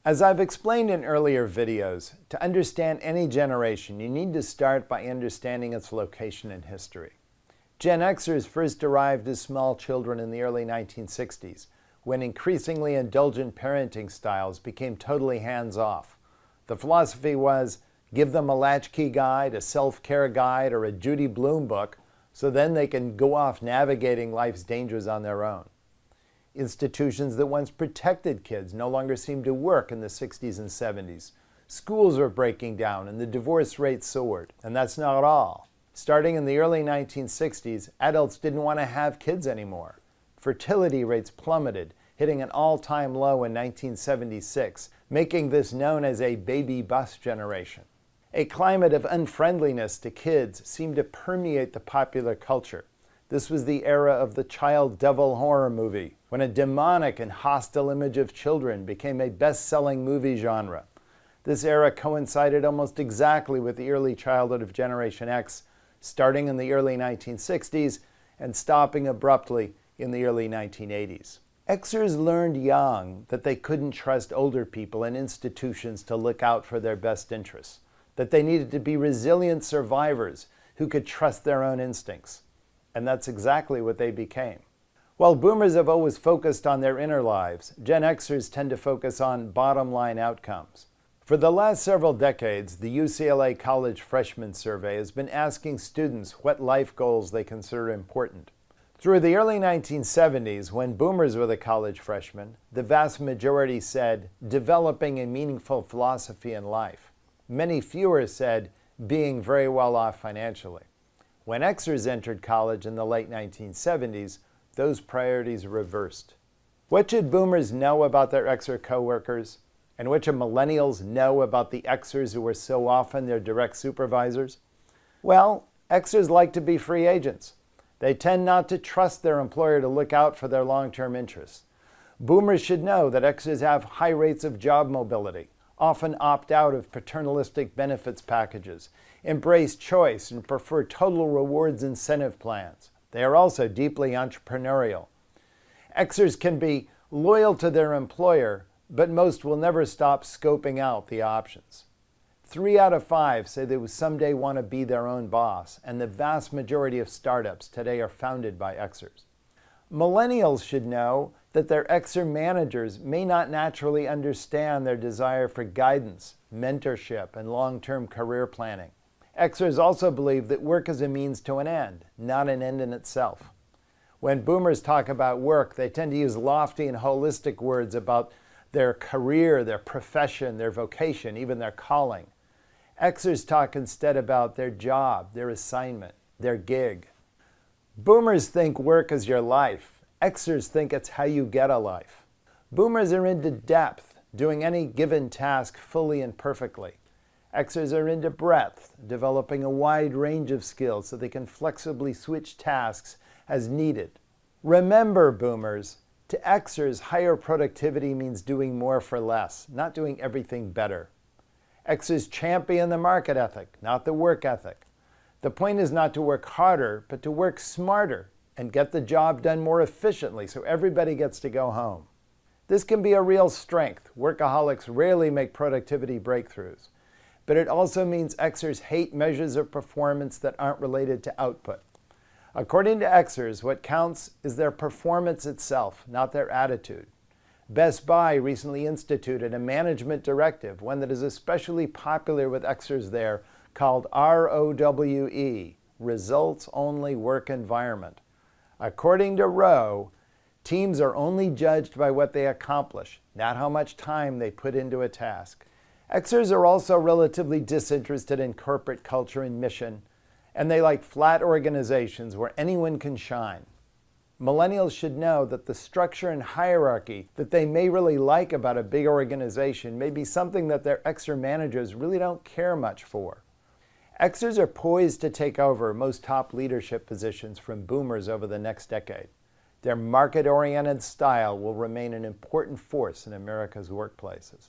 As I've explained in earlier videos, to understand any generation, you need to start by understanding its location in history. Gen Xers first arrived as small children in the early 1960s, when increasingly indulgent parenting styles became totally hands-off. The philosophy was, give them a latchkey guide, a self-care guide, or a Judy Blume book, so then they can go off navigating life's dangers on their own. Institutions that once protected kids no longer seemed to work in the 60s and 70s. Schools were breaking down and the divorce rate soared. And that's not all. Starting in the early 1960s, adults didn't want to have kids anymore. Fertility rates plummeted, hitting an all-time low in 1976, making this known as a baby bust generation. A climate of unfriendliness to kids seemed to permeate the popular culture. This was the era of the child devil horror movie, when a demonic and hostile image of children became a best-selling movie genre. This era coincided almost exactly with the early childhood of Generation X, starting in the early 1960s and stopping abruptly in the early 1980s. Xers learned young that they couldn't trust older people and institutions to look out for their best interests, that they needed to be resilient survivors who could trust their own instincts. And that's exactly what they became. While boomers have always focused on their inner lives, Gen Xers tend to focus on bottom-line outcomes. For the last several decades, the UCLA College Freshman Survey has been asking students what life goals they consider important. Through the early 1970s, when boomers were the college freshmen, the vast majority said, developing a meaningful philosophy in life. Many fewer said, being very well off financially. When Xers entered college in the late 1970s, those priorities reversed. What should boomers know about their Xer coworkers? And what should millennials know about the Xers who were so often their direct supervisors? Well, Xers like to be free agents. They tend not to trust their employer to look out for their long-term interests. Boomers should know that Xers have high rates of job mobility, often opt out of paternalistic benefits packages, embrace choice, and prefer total rewards incentive plans. They are also deeply entrepreneurial. Xers can be loyal to their employer, but most will never stop scoping out the options. 3 out of 5 say they will someday want to be their own boss, and the vast majority of startups today are founded by Xers. Millennials should know that their Xer managers may not naturally understand their desire for guidance, mentorship, and long-term career planning. Xers also believe that work is a means to an end, not an end in itself. When boomers talk about work, they tend to use lofty and holistic words about their career, their profession, their vocation, even their calling. Xers talk instead about their job, their assignment, their gig. Boomers think work is your life. Xers think it's how you get a life. Boomers are into depth, doing any given task fully and perfectly. Xers are into breadth, developing a wide range of skills so they can flexibly switch tasks as needed. Remember, boomers, to Xers, higher productivity means doing more for less, not doing everything better. Xers champion the market ethic, not the work ethic. The point is not to work harder, but to work smarter and get the job done more efficiently so everybody gets to go home. This can be a real strength. Workaholics rarely make productivity breakthroughs. But it also means Xers hate measures of performance that aren't related to output. According to Xers, what counts is their performance itself, not their attitude. Best Buy recently instituted a management directive, one that is especially popular with Xers there, called ROWE, Results Only Work Environment. According to Rowe, teams are only judged by what they accomplish, not how much time they put into a task. Xers are also relatively disinterested in corporate culture and mission, and they like flat organizations where anyone can shine. Millennials should know that the structure and hierarchy that they may really like about a big organization may be something that their Xer managers really don't care much for. Xers are poised to take over most top leadership positions from boomers over the next decade. Their market-oriented style will remain an important force in America's workplaces.